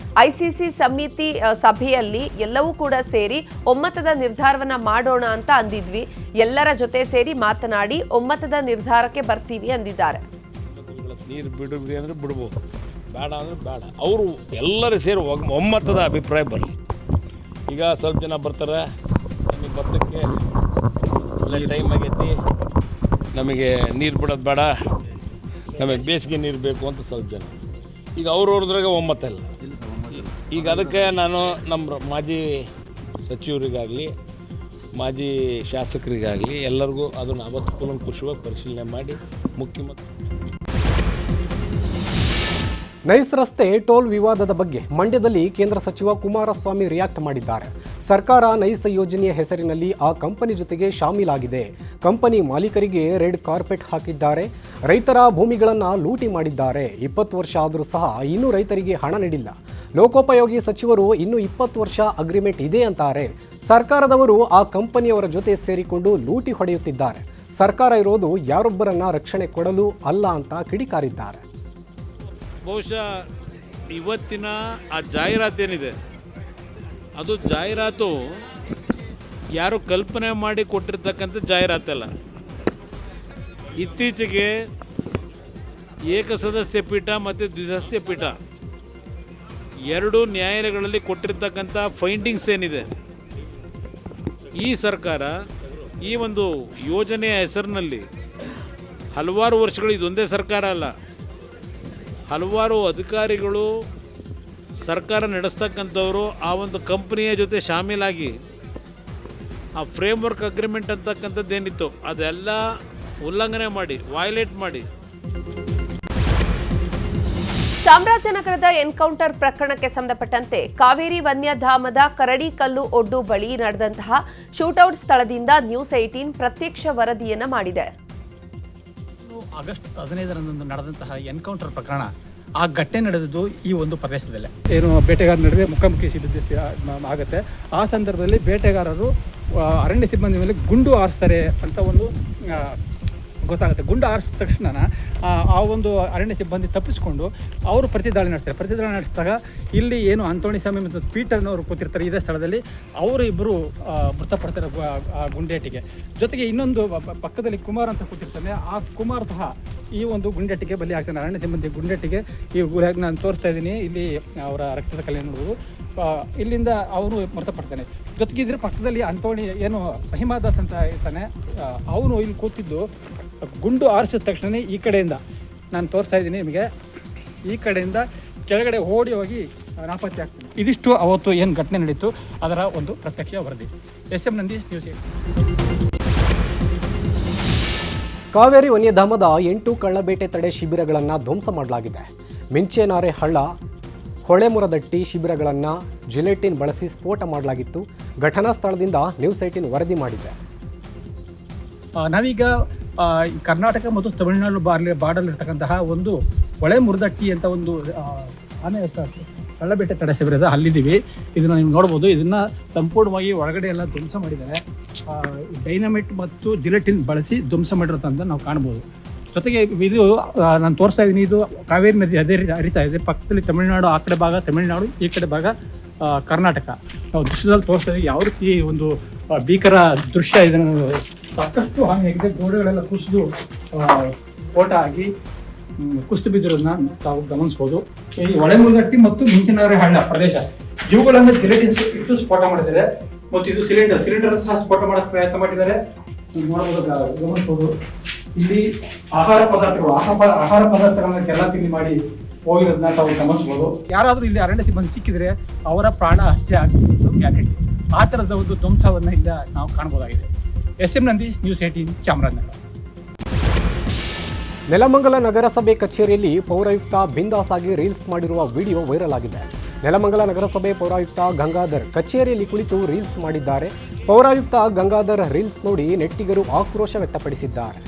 ಐಸಿಸಿ ಸಮಿತಿ ಸಭೆಯಲ್ಲಿ ಎಲ್ಲವೂ ಕೂಡ ಸೇರಿ ಒಮ್ಮತದ ನಿರ್ಧಾರವನ್ನ ಮಾಡೋಣ ಅಂತ ಅಂದಿದ್ವಿ. ಎಲ್ಲರ ಜೊತೆ ಸೇರಿ ಮಾತನಾಡಿ ಒಮ್ಮತದ ನಿರ್ಧಾರಕ್ಕೆ ಬರ್ತೀವಿ ಅಂದಿದ್ದಾರೆ. ನೀರು ಬಿಡ್ರಿ ಅಂದರೆ ಬಿಡ್ಬೋದು, ಬೇಡ ಅಂದರೆ ಬೇಡ. ಅವರು ಎಲ್ಲರೂ ಸೇರಿ ಒಮ್ಮತದ ಅಭಿಪ್ರಾಯ ಬರಲಿ. ಈಗ ಸ್ವಲ್ಪ ಜನ ಬರ್ತಾರೆ, ನಮಗೆ ಭತ್ತಕ್ಕೆ ಟೈಮ್ ಆಗೈತಿ, ನಮಗೆ ನೀರು ಬಿಡೋದು ಬೇಡ, ನಮಗೆ ಬೇಸಿಗೆ ನೀರು ಬೇಕು ಅಂತ ಸ್ವಲ್ಪ ಜನ. ಈಗ ಅವ್ರದ್ರಾಗ ಒಮ್ಮತ ಇಲ್ಲ. ಈಗ ಅದಕ್ಕೆ ನಾನು ನಮ್ಮ ಮಾಜಿ ಸಚಿವರಿಗಾಗಲಿ ಮಾಜಿ ಶಾಸಕರಿಗಾಗಲಿ ಎಲ್ಲರಿಗೂ ಅದನ್ನು ಅವತ್ತು ಕೂಲಂಕುಷವಾಗಿ ಪರಿಶೀಲನೆ ಮಾಡಿ ಮುಖ್ಯಮಂತ್ರಿ. ನೈಸ್ ರಸ್ತೆ ಟೋಲ್ ವಿವಾದದ ಬಗ್ಗೆ ಮಂಡ್ಯದಲ್ಲಿ ಕೇಂದ್ರ ಸಚಿವ ಕುಮಾರಸ್ವಾಮಿ ರಿಯಾಕ್ಟ್ ಮಾಡಿದ್ದಾರೆ. ಸರ್ಕಾರ ನೈಸ್ ಯೋಜನೆಯ ಹೆಸರಿನಲ್ಲಿ ಆ ಕಂಪನಿ ಜೊತೆಗೆ ಶಾಮೀಲಾಗಿದೆ. ಕಂಪನಿ ಮಾಲೀಕರಿಗೆ ರೆಡ್ ಕಾರ್ಪೆಟ್ ಹಾಕಿದ್ದಾರೆ. ರೈತರ ಭೂಮಿಗಳನ್ನು ಲೂಟಿ ಮಾಡಿದ್ದಾರೆ. 20 ವರ್ಷ ಆದರೂ ಸಹ ಇನ್ನೂ ರೈತರಿಗೆ ಹಣ ನೀಡಿಲ್ಲ. ಲೋಕೋಪಯೋಗಿ ಸಚಿವರು ಇನ್ನೂ 20 ವರ್ಷ ಅಗ್ರಿಮೆಂಟ್ ಇದೆ ಅಂತಾರೆ. ಸರ್ಕಾರದವರು ಆ ಕಂಪನಿಯವರ ಜೊತೆ ಸೇರಿಕೊಂಡು ಲೂಟಿ ಹೊಡೆಯುತ್ತಿದ್ದಾರೆ. ಸರ್ಕಾರ ಇರೋದು ಯಾರೊಬ್ಬರನ್ನ ರಕ್ಷಣೆ ಕೊಡಲು ಅಲ್ಲ ಅಂತ ಕಿಡಿಕಾರಿದ್ದಾರೆ. ಬಹುಶಃ ಇವತ್ತಿನ ಆ ಜಾಹೀರಾತೇನಿದೆ, ಅದು ಜಾಹೀರಾತು ಯಾರು ಕಲ್ಪನೆ ಮಾಡಿ ಕೊಟ್ಟಿರ್ತಕ್ಕಂಥ ಜಾಹೀರಾತಲ್ಲ. ಇತ್ತೀಚೆಗೆ ಏಕಸದಸ್ಯ ಪೀಠ ಮತ್ತು ದ್ವಿಸದಸ್ಯ ಪೀಠ ಎರಡು ನ್ಯಾಯಾಲಯಗಳಲ್ಲಿ ಕೊಟ್ಟಿರ್ತಕ್ಕಂಥ ಫೈಂಡಿಂಗ್ಸ್ ಏನಿದೆ, ಈ ಸರ್ಕಾರ ಈ ಒಂದು ಯೋಜನೆಯ ಹೆಸರಿನಲ್ಲಿ ಹಲವಾರು ವರ್ಷಗಳು, ಇದೊಂದೇ ಸರ್ಕಾರ ಅಲ್ಲ, ಹಲವಾರು ಅಧಿಕಾರಿಗಳು ಸರ್ಕಾರ ನಡೆಸ್ತಕ್ಕಂಥವರು ಆ ಒಂದು ಕಂಪ್ನಿಯ ಜೊತೆ ಶಾಮೀಲಾಗಿ ಆ ಫ್ರೇಮ್ವರ್ಕ್ ಅಗ್ರಿಮೆಂಟ್ ಅಂತಕ್ಕಂಥದ್ದೇನಿತ್ತು ಅದೆಲ್ಲ ಉಲ್ಲಂಘನೆ ಮಾಡಿ, ವೈಲೇಟ್ ಮಾಡಿ. ಚಾಮರಾಜನಗರದ ಎನ್ಕೌಂಟರ್ ಪ್ರಕರಣಕ್ಕೆ ಸಂಬಂಧಪಟ್ಟಂತೆ ಕಾವೇರಿ ವನ್ಯಧಾಮದ ಕರಡಿಕಲ್ಲು ಒಡ್ಡು ಬಳಿ ನಡೆದಂತಹ ಶೂಟೌಟ್ ಸ್ಥಳದಿಂದ ನ್ಯೂಸ್ 18 ಪ್ರತ್ಯಕ್ಷ ವರದಿಯನ್ನ ಮಾಡಿದೆ. ಆಗಸ್ಟ್ 15ರಂದು ನಡೆದಂತಹ ಎನ್ಕೌಂಟರ್ ಪ್ರಕರಣ, ಆ ಘಟನೆ ನಡೆದಿದ್ದು ಈ ಒಂದು ಪ್ರದೇಶದಲ್ಲೇ. ಏನು ಬೇಟೆಗಾರರ ನಡುವೆ ಮುಖಾಮುಖಿ ಆಗುತ್ತೆ. ಆ ಸಂದರ್ಭದಲ್ಲಿ ಬೇಟೆಗಾರರು ಅರಣ್ಯ ಸಿಬ್ಬಂದಿ ಮೇಲೆ ಗುಂಡು ಹಾರಿಸ್ತಾರೆ ಅಂತ ಒಂದು ಗೊತ್ತಾಗುತ್ತೆ. ಗುಂಡು ಹಾರಿಸಿದ ತಕ್ಷಣ ಆ ಒಂದು ಅರಣ್ಯ ಸಿಬ್ಬಂದಿ ತಪ್ಪಿಸಿಕೊಂಡು ಅವರು ಪ್ರತಿದಾಳಿ ನಡೆಸ್ತಾರೆ. ಪ್ರತಿದಾಳಿ ನಡೆಸಿದಾಗ ಇಲ್ಲಿ ಏನು ಅಂತೋಣಿ ಸ್ವಾಮಿ ಮತ್ತು ಪೀಟರ್ನವರು ಕೂತಿರ್ತಾರೆ ಇದೇ ಸ್ಥಳದಲ್ಲಿ, ಅವರು ಇಬ್ಬರು ಮೃತಪಡ್ತಾರೆ ಆ ಗುಂಡೇಟಿಗೆ. ಜೊತೆಗೆ ಇನ್ನೊಂದು ಪಕ್ಕದಲ್ಲಿ ಕುಮಾರ್ ಅಂತ ಕೂತಿರ್ತಾನೆ, ಆ ಕುಮಾರ್ ಸಹ ಈ ಒಂದು ಗುಂಡೇಟಿಗೆ ಬಲಿ ಆಗ್ತಾನೆ. ಅರಣ್ಯ ಸಿಬ್ಬಂದಿ ಗುಂಡೇಟಿಗೆ ಈ ನಾನು ತೋರಿಸ್ತಾ ಇದ್ದೀನಿ, ಇಲ್ಲಿ ಅವರ ರಕ್ತದ ಕಲೆ ನೋಡುವುದು. ಇಲ್ಲಿಂದ ಅವನು ಮೃತಪಡ್ತಾನೆ. ಜೊತೆಗೆ ಇದ್ರ ಪಕ್ಕದಲ್ಲಿ ಅಂತೋಣಿ ಏನು ಮಹಿಮಾದಾಸ್ ಅಂತ ಇರ್ತಾನೆ, ಅವನು ಇಲ್ಲಿ ಕೂತಿದ್ದು ಗುಂಡು ಹಾರಿಸಿದ ತಕ್ಷಣ ಈ ಕಡೆಯಿಂದ ನಾನು ತೋರಿಸ್ತಾ ಇದ್ದೀನಿ ನಿಮಗೆ, ಈ ಕಡೆಯಿಂದ ಕೆಳಗಡೆ ಓಡಿ ಹೋಗಿ ನಾಪತ್ತೆ ಆಗ್ತದೆ. ಇದಿಷ್ಟು ಅವತ್ತು ಏನು ಘಟನೆ ನಡೀತು ಅದರ ಒಂದು ಪ್ರತ್ಯಕ್ಷ ವರದಿ. SM Nandish, news 18. ಕಾವೇರಿ ವನ್ಯಧಾಮದ 8 ಕಳ್ಳಬೇಟೆ ತಡೆ ಶಿಬಿರಗಳನ್ನು ಧ್ವಂಸ ಮಾಡಲಾಗಿದೆ. ಮಿಂಚೇನಾರೆ ಹಳ್ಳ, ಹೊಳೆಮುರದಟ್ಟಿ ಶಿಬಿರಗಳನ್ನು ಜಿಲೆಟಿನ್ ಬಳಸಿ ಸ್ಫೋಟ ಮಾಡಲಾಗಿತ್ತು. ಘಟನಾ ಸ್ಥಳದಿಂದ ನ್ಯೂಸ್ 18 ವರದಿ ಮಾಡಿದೆ. ನಾವೀಗ ಕರ್ನಾಟಕ ಮತ್ತು ತಮಿಳುನಾಡು ಬಾರ್ಡರ್ ಇರ್ತಕ್ಕಂತಹ ಒಂದು ಹೊಳೆಮುರದಟ್ಟಿ ಅಂತ ಒಂದು ಆನೆ ಕಳ್ಳಬೇಟೆ ತಡೆ ಶಿಬಿರದ ಅಲ್ಲಿದ್ದೀವಿ. ಇದನ್ನು ನೀವು ನೋಡ್ಬೋದು. ಇದನ್ನು ಸಂಪೂರ್ಣವಾಗಿ ಒಳಗಡೆ ಎಲ್ಲ ಧ್ವಂಸ ಮಾಡಿದ್ದಾರೆ. ಡೈನಮೈಟ್ ಮತ್ತು ಜಿಲೆಟಿನ್ ಬಳಸಿ ಧ್ವಂಸ ಮಾಡಿರೋದಂತ ನಾವು ಕಾಣ್ಬೋದು. ಜೊತೆಗೆ ಇದು ನಾನು ತೋರಿಸ್ತಾ ಇದ್ದೀನಿ, ಇದು ಕಾವೇರಿ ನದಿ ಅದೇ ಹರಿತಾ ಇದೆ. ಪಕ್ಕದಲ್ಲಿ ತಮಿಳುನಾಡು, ಆ ಕಡೆ ಭಾಗ ತಮಿಳುನಾಡು, ಈ ಕಡೆ ಭಾಗ ಕರ್ನಾಟಕ. ನಾವು ದೃಶ್ಯದಲ್ಲಿ ತೋರಿಸ್ತಾ ಇದ್ದೀವಿ ಯಾವ ರೀತಿ ಒಂದು ಭೀಕರ ದೃಶ್ಯ ಇದನ್ನು ಸಾಕಷ್ಟು ಹಾನಿಯಾಗಿದೆ. ಗೋಡೆಗಳೆಲ್ಲ ಕುಸಿದು ಸ್ಫೋಟ ಆಗಿ ಕುಸಿದು ಬಿದ್ದಿರೋದನ್ನ ತಾವು ಗಮನಿಸ್ಬೋದು. ಈ ಹೊಳೆಮುಲಗಟ್ಟಿ ಮತ್ತು ಮಿಂಚಿನವರೆ ಹಳ್ಳ ಪ್ರದೇಶ ಇವುಗಳನ್ನು ಜಿಲೆಟಿನ್ಸ್ ಇಟ್ಟು ಸ್ಫೋಟ ಮಾಡಿದ್ದಾರೆ. ಮತ್ತು ಇದು ಸಿಲಿಂಡರ್ ಸಹ ಸ್ಫೋಟ ಮಾಡೋಕ್ಕೆ ಪ್ರಯತ್ನ ಮಾಡಿದ್ದಾರೆ. ನೋಡಬಹುದು, ಗಮನಿಸ್ಬೋದು. ಇಲ್ಲಿ ಆಹಾರ ಪದಾರ್ಥಗಳನ್ನ ಎಲ್ಲ ತಿಂಡಿ ಮಾಡಿ ಹೋಗಿರೋದನ್ನ ತಾವು ಗಮನಿಸ್ಬೋದು. ಯಾರಾದರೂ ಇಲ್ಲಿ ಅರಣ್ಯ ಸಿಬ್ಬಂದಿ ಸಿಕ್ಕಿದ್ರೆ ಅವರ ಪ್ರಾಣ ಹತ್ಯೆ ಆಗ್ತಿದ್ದು ಗ್ಯಾರಂಟಿ. ಆ ಥರದ ಒಂದು ಧ್ವಂಸವನ್ನು ಇಲ್ಲ ನಾವು ಕಾಣಬಹುದಾಗಿದೆ. SM Nandish, news 18, Chamarajanagar. ನೆಲಮಂಗಲ ನಗರಸಭೆ ಕಚೇರಿಯಲ್ಲಿ ಪೌರಾಯುಕ್ತ ಬಿಂದಾಸ್ ಆಗಿ ರೀಲ್ಸ್ ಮಾಡಿರುವ ವಿಡಿಯೋ ವೈರಲ್ ಆಗಿದೆ. ನೆಲಮಂಗಲ ನಗರಸಭೆ ಪೌರಾಯುಕ್ತ ಗಂಗಾಧರ್ ಕಚೇರಿಯಲ್ಲಿ ಕುಳಿತು ರೀಲ್ಸ್ ಮಾಡಿದ್ದಾರೆ. ಪೌರಾಯುಕ್ತ ಗಂಗಾಧರ್ ರೀಲ್ಸ್ ನೋಡಿ ನೆಟ್ಟಿಗರು ಆಕ್ರೋಶ ವ್ಯಕ್ತಪಡಿಸಿದ್ದಾರೆ.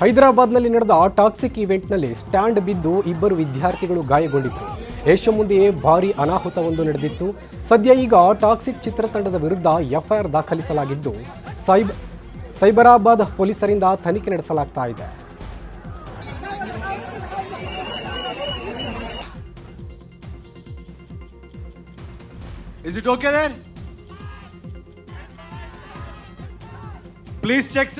ಹೈದರಾಬಾದ್ನಲ್ಲಿ ನಡೆದ ಟಾಕ್ಸಿಕ್ ಈವೆಂಟ್ನಲ್ಲಿ ಸ್ಟ್ಯಾಂಡ್ ಬಿದ್ದು ಇಬ್ಬರು ವಿದ್ಯಾರ್ಥಿಗಳು ಗಾಯಗೊಂಡಿದ್ದರು. ಏಷ್ಯಾ ಮುಂದೆಯೇ ಭಾರೀ ಅನಾಹುತವೊಂದು ನಡೆದಿತ್ತು. ಸದ್ಯ ಈಗ ಟಾಕ್ಸಿಕ್ ಚಿತ್ರತಂಡದ ವಿರುದ್ಧ FIR ದಾಖಲಿಸಲಾಗಿದ್ದು ಸೈಬರಾಬಾದ್ ಪೊಲೀಸರಿಂದ ತನಿಖೆ ನಡೆಸಲಾಗ್ತಾ ಇದೆ. Is it okay there? Please check.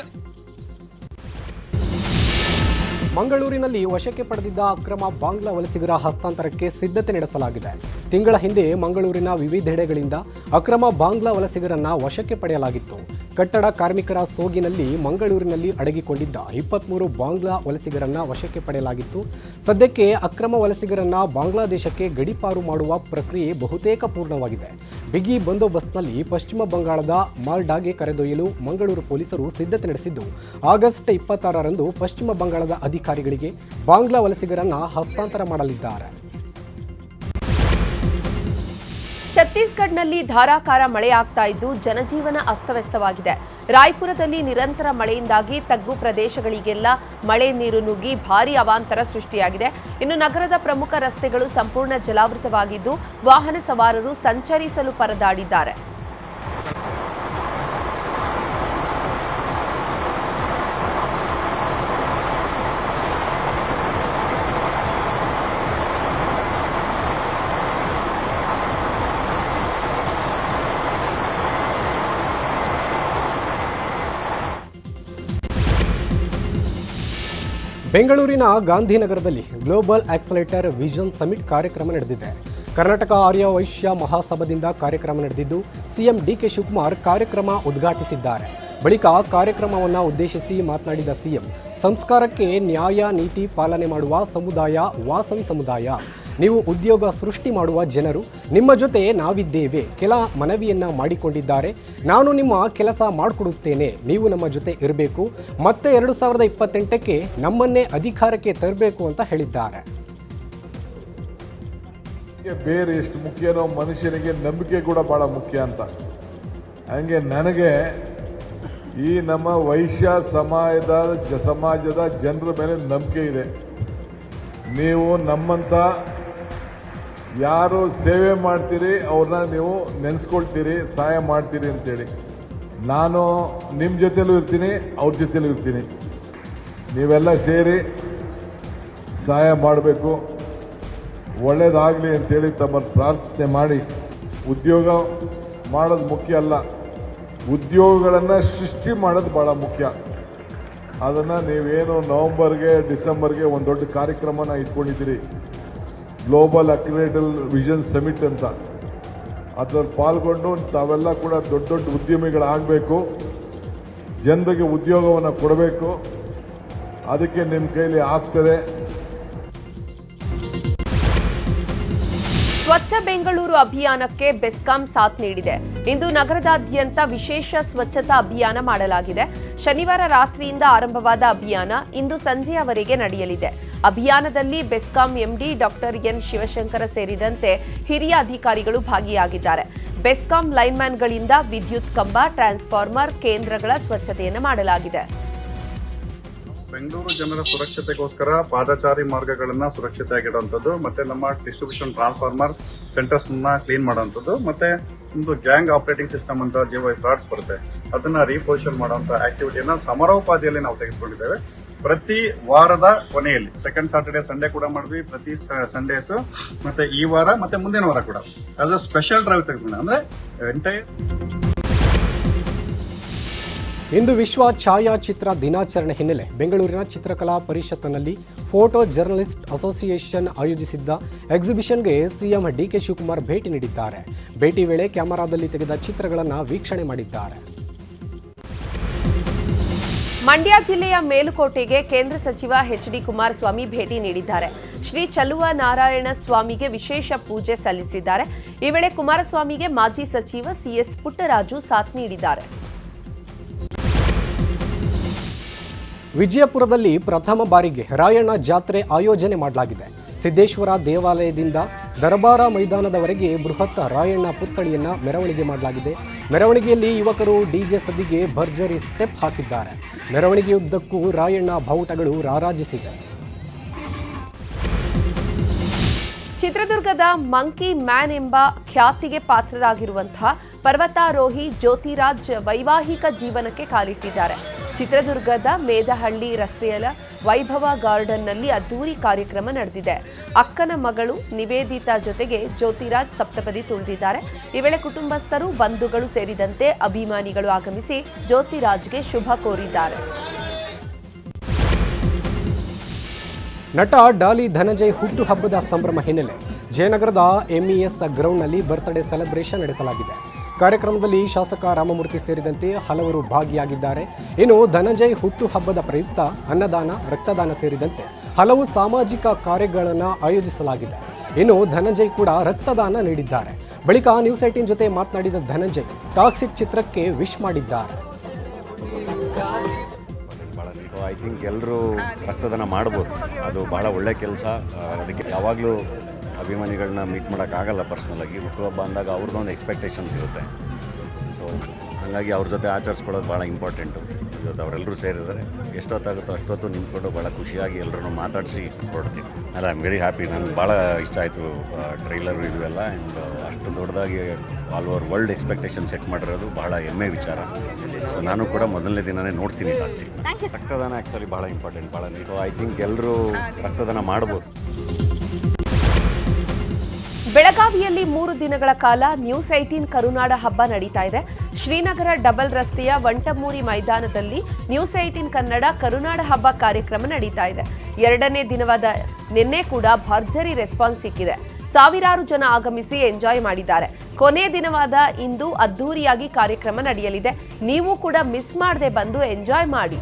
ಮಂಗಳೂರಿನಲ್ಲಿ ವಶಕ್ಕೆ ಪಡೆದಿದ್ದ ಅಕ್ರಮ ಬಾಂಗ್ಲಾ ವಲಸಿಗರ ಹಸ್ತಾಂತರಕ್ಕೆ ಸಿದ್ಧತೆ ನಡೆಸಲಾಗಿದೆ. ತಿಂಗಳ ಹಿಂದೆ ಮಂಗಳೂರಿನ ವಿವಿಧೆಡೆಗಳಿಂದ ಅಕ್ರಮ ಬಾಂಗ್ಲಾ ವಲಸಿಗರನ್ನ ವಶಕ್ಕೆ ಪಡೆಯಲಾಗಿತ್ತು. ಕಟ್ಟಡ ಕಾರ್ಮಿಕರ ಸೋಗಿನಲ್ಲಿ ಮಂಗಳೂರಿನಲ್ಲಿ ಅಡಗಿಕೊಂಡಿದ್ದ 23 ಬಾಂಗ್ಲಾ ವಲಸಿಗರನ್ನ ವಶಕ್ಕೆ ಪಡೆಯಲಾಗಿತ್ತು. ಸದ್ಯಕ್ಕೆ ಅಕ್ರಮ ವಲಸಿಗರನ್ನ ಬಾಂಗ್ಲಾದೇಶಕ್ಕೆ ಗಡೀಪಾರು ಮಾಡುವ ಪ್ರಕ್ರಿಯೆ ಬಹುತೇಕ ಪೂರ್ಣವಾಗಿದೆ. ಬಿಗಿ ಬಂದೋಬಸ್ತ್ನಲ್ಲಿ ಪಶ್ಚಿಮ ಬಂಗಾಳದ ಮಾಲ್ಡಾಗೆ ಕರೆದೊಯ್ಯಲು ಮಂಗಳೂರು ಪೊಲೀಸರು ಸಿದ್ಧತೆ ನಡೆಸಿದ್ದು, ಆಗಸ್ಟ್ 26ರಂದು ಪಶ್ಚಿಮ ಬಂಗಾಳದ ಅಧಿಕಾರಿಗಳಿಗೆ ಬಾಂಗ್ಲಾ ವಲಸಿಗರನ್ನ ಹಸ್ತಾಂತರ ಮಾಡಲಿದ್ದಾರೆ. ಛತ್ತೀಸ್ಗಢ್ನಲ್ಲಿ ಧಾರಾಕಾರ ಮಳೆಯಾಗ್ತಾ ಇದ್ದು ಜನಜೀವನ ಅಸ್ತವ್ಯಸ್ತವಾಗಿದೆ. ರಾಯ್ಪುರದಲ್ಲಿ ನಿರಂತರ ಮಳೆಯಿಂದಾಗಿ ತಗ್ಗು ಪ್ರದೇಶಗಳಿಗೆಲ್ಲ ಮಳೆ ನೀರು ನುಗ್ಗಿ ಭಾರೀ ಅವಾಂತರ ಸೃಷ್ಟಿಯಾಗಿದೆ. ಇನ್ನು ನಗರದ ಪ್ರಮುಖ ರಸ್ತೆಗಳು ಸಂಪೂರ್ಣ ಜಲಾವೃತವಾಗಿದ್ದು ವಾಹನ ಸವಾರರು ಸಂಚರಿಸಲು ಪರದಾಡಿದ್ದಾರೆ. ಬೆಂಗಳೂರಿನ ಗಾಂಧಿನಗರದಲ್ಲಿ ಗ್ಲೋಬಲ್ ಆಕ್ಸಲೇಟರ್ ವಿಷನ್ ಸಮಿಟ್ ಕಾರ್ಯಕ್ರಮ ನಡೆದಿದೆ. ಕರ್ನಾಟಕ ಆರ್ಯ ವೈಶ್ಯ ಮಹಾಸಭಾದಿಂದ ಕಾರ್ಯಕ್ರಮ ನಡೆದಿದ್ದು ಸಿಎಂ DK ಶಿವಕುಮಾರ್ ಕಾರ್ಯಕ್ರಮ ಉದ್ಘಾಟಿಸಿದ್ದಾರೆ. ಬಳಿಕ ಕಾರ್ಯಕ್ರಮವನ್ನು ಉದ್ದೇಶಿಸಿ ಮಾತನಾಡಿದ ಸಿಎಂ, ಸಂಸ್ಕಾರಕ್ಕೆ ನ್ಯಾಯ ನೀತಿ ಪಾಲನೆ ಮಾಡುವ ಸಮುದಾಯ ವಾಸವಿ ಸಮುದಾಯ. ನೀವು ಉದ್ಯೋಗ ಸೃಷ್ಟಿ ಮಾಡುವ ಜನರು, ನಿಮ್ಮ ಜೊತೆ ನಾವಿದ್ದೇವೆ. ಕೆಲ ಮನವಿಯನ್ನ ಮಾಡಿಕೊಂಡಿದ್ದಾರೆ. ನಾನು ನಿಮ್ಮ ಕೆಲಸ ಮಾಡಿಕೊಡುತ್ತೇನೆ, ನೀವು ನಮ್ಮ ಜೊತೆ ಇರಬೇಕು. ಮತ್ತೆ 2028ಕ್ಕೆ ನಮ್ಮನ್ನೇ ಅಧಿಕಾರಕ್ಕೆ ತರಬೇಕು ಅಂತ ಹೇಳಿದ್ದಾರೆ. ಬೇರೆ ಎಷ್ಟು ಮುಖ್ಯನೋ ಮನುಷ್ಯನಿಗೆ ನಂಬಿಕೆ ಕೂಡ ಬಹಳ ಮುಖ್ಯ ಅಂತ. ಹಂಗೆ ನನಗೆ ಈ ನಮ್ಮ ವೈಶ್ಯ ಸಮಾಜದ ಜನರ ಮೇಲೆ ನಂಬಿಕೆ ಇದೆ. ನೀವು ನಮ್ಮಂಥ ಯಾರು ಸೇವೆ ಮಾಡ್ತೀರಿ ಅವ್ರನ್ನ ನೀವು ನೆನೆಸ್ಕೊಳ್ತೀರಿ, ಸಹಾಯ ಮಾಡ್ತೀರಿ ಅಂತೇಳಿ. ನಾನು ನಿಮ್ಮ ಜೊತೆಲೂ ಇರ್ತೀನಿ, ಅವ್ರ ಜೊತೆಲೂ ಇರ್ತೀನಿ. ನೀವೆಲ್ಲ ಸೇರಿ ಸಹಾಯ ಮಾಡಬೇಕು, ಒಳ್ಳೆಯದಾಗಲಿ ಅಂತೇಳಿ ತಮ್ಮನ್ನು ಪ್ರಾರ್ಥನೆ ಮಾಡಿ. ಉದ್ಯೋಗ ಮಾಡೋದು ಮುಖ್ಯ ಅಲ್ಲ, ಉದ್ಯೋಗಗಳನ್ನು ಸೃಷ್ಟಿ ಮಾಡೋದು ಭಾಳ ಮುಖ್ಯ. ಅದನ್ನು ನೀವೇನು ನವಂಬರ್ಗೆ ಡಿಸೆಂಬರ್ಗೆ ಒಂದು ದೊಡ್ಡ ಕಾರ್ಯಕ್ರಮನ ಇಟ್ಕೊಂಡಿದ್ದೀರಿ, ಗ್ಲೋಬಲ್ ಆಕ್ಸಲೇಟರ್ ವಿಷನ್ ಸಮಿಟ್ ಅಂತ. ಅದರಲ್ಲಿ ಪಾಲ್ಗೊಂಡು ತಾವೆಲ್ಲ ಕೂಡ ದೊಡ್ಡ ದೊಡ್ಡ ಉದ್ಯಮಿಗಳಾಗಬೇಕು, ಜನರಿಗೆ ಉದ್ಯೋಗವನ್ನು ಕೊಡಬೇಕು. ಅದಕ್ಕೆ ನಿಮ್ಮ ಕೈಲಿ ಆಗ್ತದೆ. ಸ್ವಚ್ಛ ಬೆಂಗಳೂರು ಅಭಿಯಾನಕ್ಕೆ ಬೆಸ್ಕಾಂ ಸಾಥ್ ನೀಡಿದೆ. ಇಂದು ನಗರದಾದ್ಯಂತ ವಿಶೇಷ ಸ್ವಚ್ಛತಾ ಅಭಿಯಾನ ಮಾಡಲಾಗಿದೆ. ಶನಿವಾರ ರಾತ್ರಿಯಿಂದ ಆರಂಭವಾದ ಅಭಿಯಾನ ಇಂದು ಸಂಜೆಯವರೆಗೆ ನಡೆಯಲಿದೆ. ಅಭಿಯಾನದಲ್ಲಿ BESCOM MD doctor N Shivashankara ಸೇರಿದಂತೆ ಹಿರಿಯ ಅಧಿಕಾರಿಗಳು ಭಾಗಿಯಾಗಿದ್ದಾರೆ. ಬೆಸ್ಕಾಂ ಲೈನ್ಮ್ಯಾನ್ಗಳಿಂದ ವಿದ್ಯುತ್ ಕಂಬ, ಟ್ರಾನ್ಸ್ಫಾರ್ಮರ್, ಕೇಂದ್ರಗಳ ಸ್ವಚ್ಛತೆಯನ್ನು ಮಾಡಲಾಗಿದೆ. ಬೆಂಗಳೂರು ಜನರ ಸುರಕ್ಷತೆಗೋಸ್ಕರ ಪಾದಚಾರಿ ಮಾರ್ಗಗಳನ್ನ ಸುರಕ್ಷತೆಯಾಗಿಡುವಂಥದ್ದು, ಮತ್ತೆ ನಮ್ಮ ಡಿಸ್ಟ್ರಿಬ್ಯೂಷನ್ ಟ್ರಾನ್ಸ್ಫಾರ್ಮರ್ ಸೆಂಟರ್ಸ್ನ ಕ್ಲೀನ್ ಮಾಡುವಂಥದ್ದು, ಮತ್ತೆ ಒಂದು ಗ್ಯಾಂಗ್ ಆಪರೇಟಿಂಗ್ ಸಿಸ್ಟಮ್ ಅಂತ GY ಕಾರ್ಡ್ಸ್ ಬರುತ್ತೆ, ಅದನ್ನ ರೀಪೊಸಿಷನ್ ಮಾಡುವಂಥ ಆಕ್ಟಿವಿಟಿಯನ್ನ ಸಮರೋಪಾದಿಯಲ್ಲಿ ನಾವು ತೆಗೆದುಕೊಂಡಿದ್ದೇವೆ. ಪ್ರತಿ ವಾರದ ಕೊನೆಯಲ್ಲಿ ಸೆಕೆಂಡ್ ಸಾಟರ್ಡೆ ಸಂಡೇ ಕೂಡ ಮಾಡಿದ್ವಿ, ಪ್ರತಿ ಸಂಡೇಸ್, ಮತ್ತೆ ಈ ವಾರ ಮತ್ತೆ ಮುಂದಿನ ವಾರ ಕೂಡ ಅದು ಸ್ಪೆಷಲ್ ಡ್ರೈವ್ ತೆಗೆದುಕೊಂಡೆ. ಅಂದ್ರೆ ಎಂಟೈರ್ ಇಂದು ವಿಶ್ವ ಛಾಯಾಚಿತ್ರ ದಿನಾಚರಣೆ ಹಿನ್ನೆಲೆ ಬೆಂಗಳೂರಿನ ಚಿತ್ರಕಲಾ ಪರಿಷತ್ನಲ್ಲಿ ಫೋಟೋ ಜರ್ನಲಿಸ್ಟ್ ಅಸೋಸಿಯೇಷನ್ ಆಯೋಜಿಸಿದ್ದ ಎಕ್ಸಿಬಿಷನ್ಗೆ ಸಿಎಂ DK ಶಿವಕುಮಾರ್ ಭೇಟಿ ನೀಡಿದ್ದಾರೆ. ಭೇಟಿ ವೇಳೆ ಕ್ಯಾಮೆರಾದಲ್ಲಿ ತೆಗೆದ ಚಿತ್ರಗಳನ್ನು ವೀಕ್ಷಣೆ ಮಾಡಿದ್ದಾರೆ. ಮಂಡ್ಯ ಜಿಲ್ಲೆಯ ಮೇಲುಕೋಟೆಗೆ ಕೇಂದ್ರ ಸಚಿವ HD ಕುಮಾರಸ್ವಾಮಿ ಭೇಟಿ ನೀಡಿದ್ದಾರೆ. ಶ್ರೀ ಚಲುವ ನಾರಾಯಣ ಸ್ವಾಮಿಗೆ ವಿಶೇಷ ಪೂಜೆ ಸಲ್ಲಿಸಿದ್ದಾರೆ. ಈ ವೇಳೆ ಕುಮಾರಸ್ವಾಮಿಗೆ ಮಾಜಿ ಸಚಿವ CS ಪುಟ್ಟರಾಜು ಸಾಥ್ ನೀಡಿದ್ದಾರೆ. ವಿಜಯಪುರದಲ್ಲಿ ಪ್ರಥಮ ಬಾರಿಗೆ ರಾಯಣ್ಣ ಜಾತ್ರೆ ಆಯೋಜನೆ ಮಾಡಲಾಗಿದೆ. ಸಿದ್ದೇಶ್ವರ ದೇವಾಲಯದಿಂದ ದರಬಾರ ಮೈದಾನದವರೆಗೆ ಬೃಹತ್ ರಾಯಣ್ಣ ಪುತ್ಥಳಿಯನ್ನು ಮೆರವಣಿಗೆ ಮಾಡಲಾಗಿದೆ. ಮೆರವಣಿಗೆಯಲ್ಲಿ ಯುವಕರು DJ ಸದ್ದಿಗೆ ಭರ್ಜರಿ ಸ್ಟೆಪ್ ಹಾಕಿದ್ದಾರೆ. ಮೆರವಣಿಗೆಯುದ್ದಕ್ಕೂ ರಾಯಣ್ಣ ಬಾವುಟಗಳು ರಾರಾಜಿಸಿವೆ. ಚಿತ್ರದುರ್ಗದ ಮಂಕಿ ಮ್ಯಾನ್ ಎಂಬ ಖ್ಯಾತಿಗೆ ಪಾತ್ರರಾಗಿರುವಂತಹ ಪರ್ವತಾರೋಹಿ ಜ್ಯೋತಿರಾಜ್ ವೈವಾಹಿಕ ಜೀವನಕ್ಕೆ ಕಾಲಿಟ್ಟಿದ್ದಾರೆ. ಚಿತ್ರದುರ್ಗದ ಮೇದಹಳ್ಳಿ ರಸ್ತೆಯ ವೈಭವ ಗಾರ್ಡನ್ನಲ್ಲಿ ಅದ್ದೂರಿ ಕಾರ್ಯಕ್ರಮ ನಡೆದಿದೆ. ಅಕ್ಕನ ಮಗಳು ನಿವೇದಿತಾ ಜೊತೆಗೆ ಜ್ಯೋತಿರಾಜ್ ಸಪ್ತಪದಿ ತುಳಿದಿದ್ದಾರೆ. ಈ ವೇಳೆ ಕುಟುಂಬಸ್ಥರು, ಬಂಧುಗಳು ಸೇರಿದಂತೆ ಅಭಿಮಾನಿಗಳು ಆಗಮಿಸಿ ಜ್ಯೋತಿರಾಜ್ಗೆ ಶುಭ ಕೋರಿದ್ದಾರೆ. ನಟ ಡಾಲಿ ಧನಂಜಯ್ ಹುಟ್ಟುಹಬ್ಬದ ಸಂಭ್ರಮ ಹಿನ್ನೆಲೆ ಜಯನಗರದ MES ಗ್ರೌಂಡ್ನಲ್ಲಿ ಬರ್ತ್ಡೇ ಸೆಲೆಬ್ರೇಷನ್ ನಡೆಸಲಾಗಿದೆ. ಕಾರ್ಯಕ್ರಮದಲ್ಲಿ ಶಾಸಕ ರಾಮಮೂರ್ತಿ ಸೇರಿದಂತೆ ಹಲವರು ಭಾಗಿಯಾಗಿದ್ದಾರೆ. ಇನ್ನು ಧನಂಜಯ್ ಹುಟ್ಟುಹಬ್ಬದ ಪ್ರಯುಕ್ತ ಅನ್ನದಾನ, ರಕ್ತದಾನ ಸೇರಿದಂತೆ ಹಲವು ಸಾಮಾಜಿಕ ಕಾರ್ಯಗಳನ್ನು ಆಯೋಜಿಸಲಾಗಿದೆ. ಇನ್ನು ಧನಂಜಯ್ ಕೂಡ ರಕ್ತದಾನ ನೀಡಿದ್ದಾರೆ. ಬಳಿಕ ನ್ಯೂಸ್ 18 ಜೊತೆ ಮಾತನಾಡಿದ ಧನಂಜಯ್ ಟಾಕ್ಸಿಕ್ ಚಿತ್ರಕ್ಕೆ ವಿಶ್ ಮಾಡಿದ್ದಾರೆ. ಐ ಥಿಂಕ್ ಎಲ್ಲರೂ ರಕ್ತದಾನ ಮಾಡ್ಬೋದು, ಅದು ಭಾಳ ಒಳ್ಳೆ ಕೆಲಸ. ಅದಕ್ಕೆ ಯಾವಾಗಲೂ ಅಭಿಮಾನಿಗಳನ್ನ ಮೀಟ್ ಮಾಡೋಕ್ಕಾಗಲ್ಲ ಪರ್ಸ್ನಲಾಗಿ. ಹುಟ್ಟುಹಬ್ಬ ಅಂದಾಗ ಅವ್ರದ್ದೊಂದು ಎಕ್ಸ್ಪೆಕ್ಟೇಷನ್ಸ್ ಇರುತ್ತೆ. ಸೊ ಹಾಗಾಗಿ ಅವ್ರ ಜೊತೆ ಆಚರಿಸ್ಕೊಳ್ಳೋದು ಭಾಳ ಇಂಪಾರ್ಟೆಂಟು. ಜೊತೆ ಅವರೆಲ್ಲರೂ ಸೇರಿದ್ದಾರೆ. ಎಷ್ಟೊತ್ತಾಗುತ್ತೋ ಅಷ್ಟೊತ್ತು ನಿಂತ್ಕೊಂಡು ಭಾಳ ಖುಷಿಯಾಗಿ ಎಲ್ಲರೂ ಮಾತಾಡಿಸಿ ಹೊರಡ್ತೀನಿ. ಅಲ್ಲ, ಐ ಆಮ್ ವೆರಿ ಹ್ಯಾಪಿ. ನನಗೆ ಭಾಳ ಇಷ್ಟ ಆಯಿತು ಟ್ರೈಲರು ಇದೆಲ್ಲ. ಆ್ಯಂಡ್ ಅಷ್ಟು ದೊಡ್ಡದಾಗಿ all over world expectation set ಮಾಡಿರೋದು ಭಾಳ ಹೆಮ್ಮೆ ವಿಚಾರ. ಸೊ ನಾನು ಕೂಡ ಮೊದಲನೇ ದಿನವೇ ನೋಡ್ತೀನಿ ಟಾಕ್ಸಿಕ್. ರಕ್ತದಾನ ಆ್ಯಕ್ಚುಲಿ ಭಾಳ ಇಂಪಾರ್ಟೆಂಟ್, ಭಾಳ ನೀಟು. ಐ ಥಿಂಕ್ ಎಲ್ಲರೂ ರಕ್ತದಾನ ಮಾಡ್ಬೋದು. ಬೆಳಗಾವಿಯಲ್ಲಿ 3 ದಿನಗಳ ಕಾಲ ನ್ಯೂಸ್ 18 ಕರುನಾಡ ಹಬ್ಬ ನಡೀತಾ ಇದೆ. ಶ್ರೀನಗರ ಡಬಲ್ ರಸ್ತೆಯ ವಂಟಮೂರಿ ಮೈದಾನದಲ್ಲಿ ನ್ಯೂಸ್ 18 ಕನ್ನಡ ಕರುನಾಡ ಹಬ್ಬ ಕಾರ್ಯಕ್ರಮ ನಡೀತಾ ಇದೆ. 2ನೇ ದಿನವಾದ ನಿನ್ನೆ ಕೂಡ ಭರ್ಜರಿ ರೆಸ್ಪಾನ್ಸ್ ಸಿಕ್ಕಿದೆ. ಸಾವಿರಾರು ಜನ ಆಗಮಿಸಿ ಎಂಜಾಯ್ ಮಾಡಿದ್ದಾರೆ. ಕೊನೆ ದಿನವಾದ ಇಂದು ಅದ್ದೂರಿಯಾಗಿ ಕಾರ್ಯಕ್ರಮ ನಡೆಯಲಿದೆ. ನೀವು ಕೂಡ ಮಿಸ್ ಮಾಡದೆ ಬಂದು ಎಂಜಾಯ್ ಮಾಡಿ.